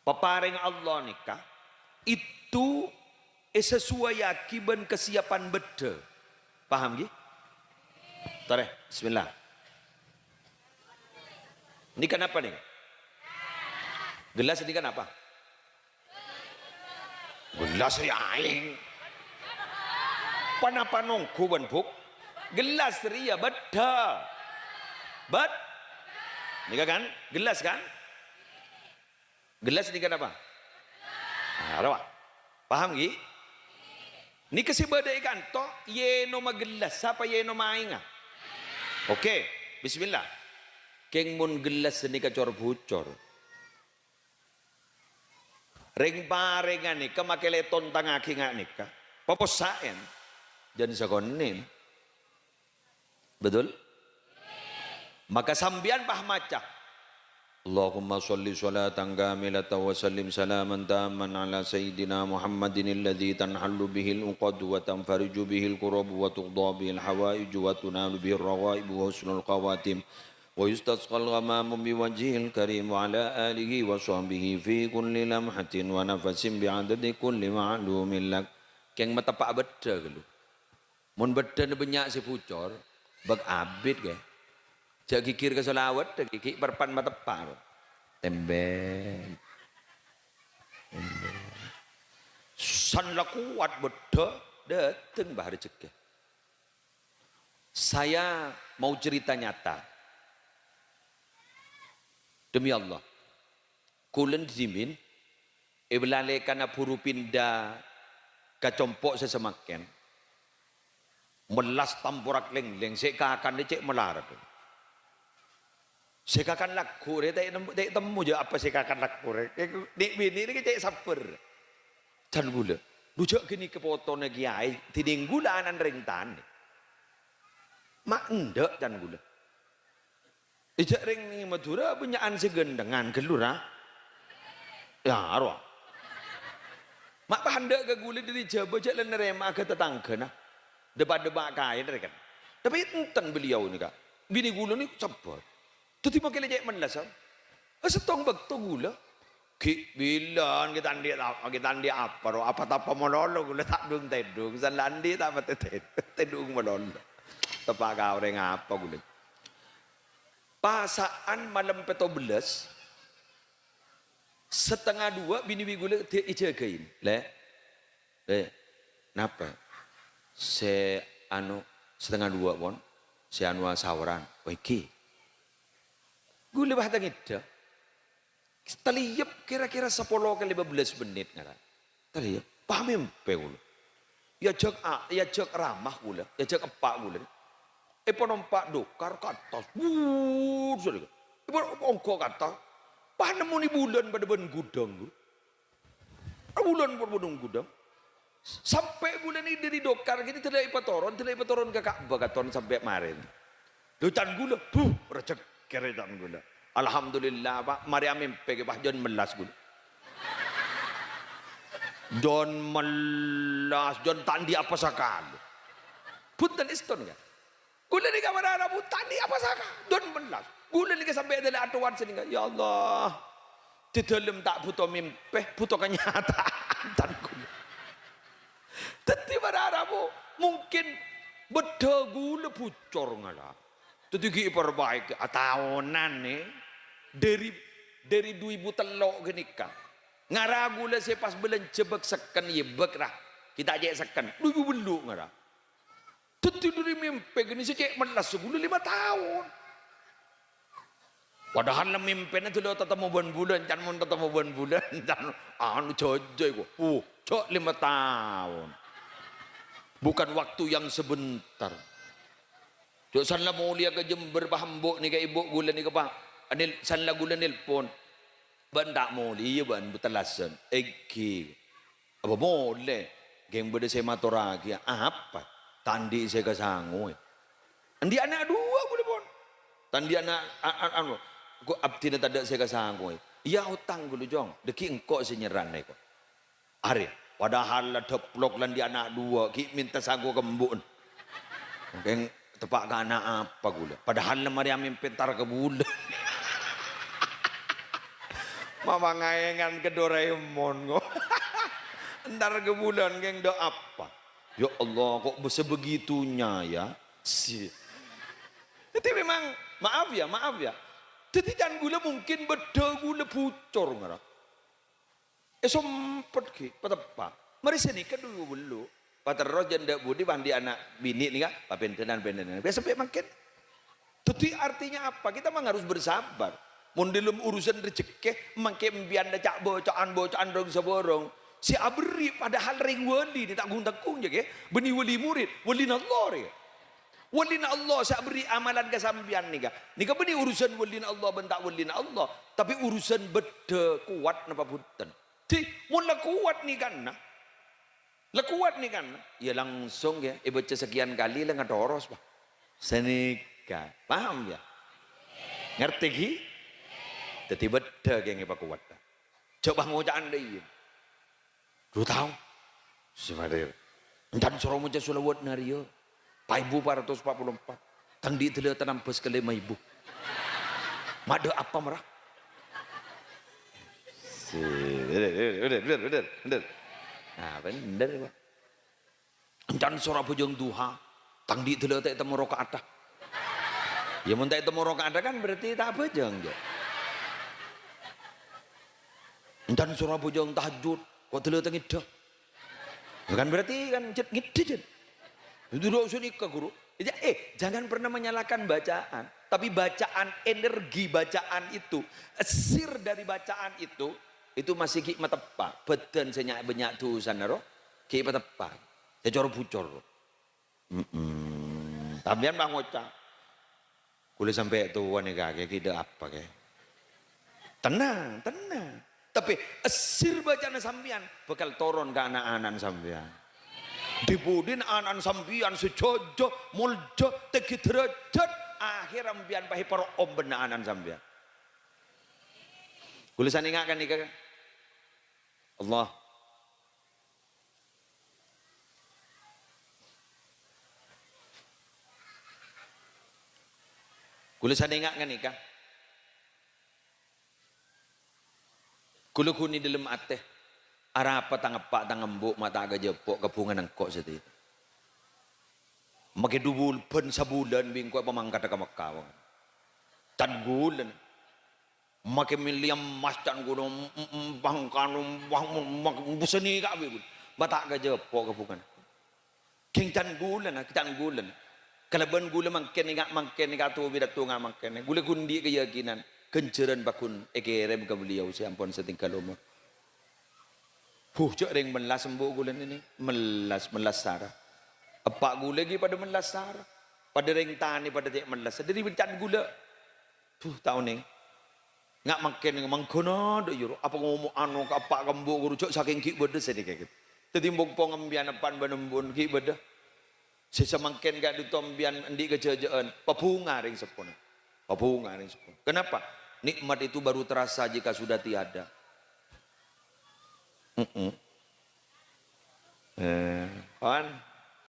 Peparing Allah nikah itu sesuai akiban kesiapan beda. Paham gih? Tare, bismillah. Ini kan apa nih? Gelas ini kan apa? Gelas ya aing. Panapa nongku benpuk? Gelas ria beda. Ini kan? Gelas kan? Gelas ini kan apa? Nah, paham gih? Ini kesibadai kan? Toh ye nama gelas. Siapa ye nama aing? Oke, bismillah. Keng mun gelas ini kacor bucor. Ring parengan nih, kemakele tontang aki ngak nikah. Poposaen, jangan sekonin. Betul? Maka sambian pah macak. Allahumma sholli sholatan kamilatan wa sallim salaman tamman ala sayyidina Muhammadin alladhi tanhallu bihil uqad wa tanfariju bihil kurab wa tuqda bihil hawaij wa tunalu bihil rawaib wa husnul qawatim. Wa yustasqal ghamamu biwajhil karim wa ala alihi wa sahbihi fi kulli lamhatin wa nafasin bi'adadi kulli ma'lumin lak. Keng matapak beda gitu. Mun beda banyak si pucor, bag abid ke. Jak kikir ke selawat, kikir perpan matapak. Tembel. San la kuat beda, dateng bah rezeki. Saya mau cerita nyata. Demi Allah, kulen dimin, ibelale kana puru pindah kacompok sesemaken, melas tampurak leng seka akan dicek melarat, seka akan laku, dek temu je apa seka akan laku, dek bini ni cek saper, can gula, lujak gini kepoto negiai, tiding gula anan rentan, mak endak can gula. Ijak ring ni Madura punyaan segendengan gelura. Ya arwah. Mak pahandak ke gula dari Jawa jak lan nerema ke tetangga nah. Debat-debat kaya kan. Tapi enten beliau ni kak. Bini gula ni cepat. Tu tiba kali jak menlas. Setong bekto gula. Ki bilan kita andi apa ro apa tapa mololo gula tak dung tedung salandi tak mate tedung mololo. Tepak kau reng apa gula. Pasaan malam 17 setengah 2 bini gula dia ijagain napa se anu setengah 2 pon se anu sawaran iki gula bah tangida taliyep kira-kira 10 ke 15 menit ngara taliyep paham empe gula ya jak ramah gula ya jak epak gula penompak dokar ke atas, sorry, ongkok ke atas, nemu ni bulan pada ben gudang, bulan pada ben gudang, sampai bulan ini dari dokar gini tidak ipatoron ke Ka'bah katon sampai kemarin, lucan gula, recek keredan gula, alhamdulillah pak, mari amin pegi pak John melas gula, John tandi apa sakal, punten iston kan. Gula ni kamar Arab tani apa saka don melas. Gula ni sampai ada atuan sini ya Allah. Di dalam tak butuh mimpi, butuh kenyataan tan gula. Teti Arab mungkin beda gula pucor ngala. Teti perbaiki tahunan ni dari 2000 telok genika. Ngara gula saya pas bulan jebek seken ye bekrah. Kita ajak seken 2000 beluk ngara. Tidur di mimpi gini cek melas sebulan 5 tahun. Padahal lah mimpinya tu dah tetap bulan, jangan mau tetap bulan, jangan anu jojoy gua. Cok 5 tahun. Bukan waktu yang sebentar. Cok sanlah mau lihat ke Jember pahambok ni ke ibu gula ni ke pak. Anil sanlah gula nelpon. Bandak mau lihat ban betalasan. Eki. Apa boleh? Geng berde saya matoragi apa? Tandi saya kesangu. Andi anak 2 boleh pun. Tandi anak anu. Ko abdi na tada saya kesangu. Iya hutang gulu jong. Deki engkau senyeran nih kok. Are. Padahal lah deplok lan di anak 2. Ki minta sagu kembun. Mungkin tepak ke anak apa gula. Padahal lah mari amin pentar ke bulan. Mama ngayengan ke Doraemon kok. Entar ke bulan geng do apa? Ya Allah kok sebegitunya ya. Si. Itu memang maaf ya. Jadi jangan gula mungkin beda gula pucor ngara. Sempet ki petepa. Mari sini kan dulu. Paterus janda budi bandi anak bini nih kak. Papentenan. Biasa makin. Jadi artinya apa? Kita memang harus bersabar. Mun dalam urusan rezeki mangke mbian cak bocaan dong seborong. Si abri padahal ring wali ni tak gung je ke. Beni wali murid, wali Allah ya. Wali Allah si abri amalan ke sambian ni ka. Ni ka beni urusan wali Allah bentak wali Allah, tapi urusan beda kuat napa punten. Di mun la kuat ni kan nah. La kuat ni kan. Ya langsung ya baca sekian kali lah ngadoros Pak. Senika. Paham ya? Ngerti ki? Jadi beda geng Pak kuat. Coba ngocaan deh. Lu tahu? Sebadir. Dan suruh muncul sulawat nario. Paibu 444. Tang di telah tenampes ke 5.000. Mada apa merah? Bener. Nah bener Pak. Dan suruh bujung duha. Tang di telah tak temu rokaat. Ya mun tak temu rokaat kan berarti tak bujung je. Dan suruh bujung tahajud. Kok telah tengit dah? Bukan berarti kan ngidit. Itu doa sunika guru. Jangan pernah menyalahkan bacaan. Tapi bacaan, energi bacaan itu, sir dari bacaan itu masih ki matepa. Beden senyak banyak tulisan naro, ki matepa. Secor bucor. Tambian bang ngocak. Kulit sampai tuan ni kaki kita apa ke? Tenang. Tapi esir bacaan sambian bakal turun ke anak-anak sambian. Dibudin anak sambian sejojo muljo tegi derajat akhir ambian pahi para om benak anak sambian. Kulisan ingatkan nih kakak. Allah. Kulisan ingatkan nih kak. Kulo kuni dalam ateh arapa tangapak tangembuk mata aga jepok kepungan angkok seti. Make dubul pen sabulan bingko pamangkat ka Mekah. Tan gulen. Make miliam mas tan gunung bangkan buseni ka be. Mata aga jepok kepungan. King tan gulen. Kalaban gula mangken ingat tu bidat tu mangken. Gula kundi keyakinan. Kenceran bakun ekerem ke beliau si ampun setingkal umur. Cak ring melas sembuh gulan ini. Melas sarah. Apa gula lagi pada melas sarah. Pada ring tani pada tiap melas. Jadi bencan gula. Tahu ni. Ngak makin mangkona do yuro. Apa ngomong anu ke apa kembuk guru cak saking ki beda sedikit gitu. Tetimbuk pengembian apan benembun ki beda. Sesemangkin gak ditombian endi kejajaan. Papunga ring sepuna. Kenapa? Nikmat itu baru terasa jika sudah tiada. Kan?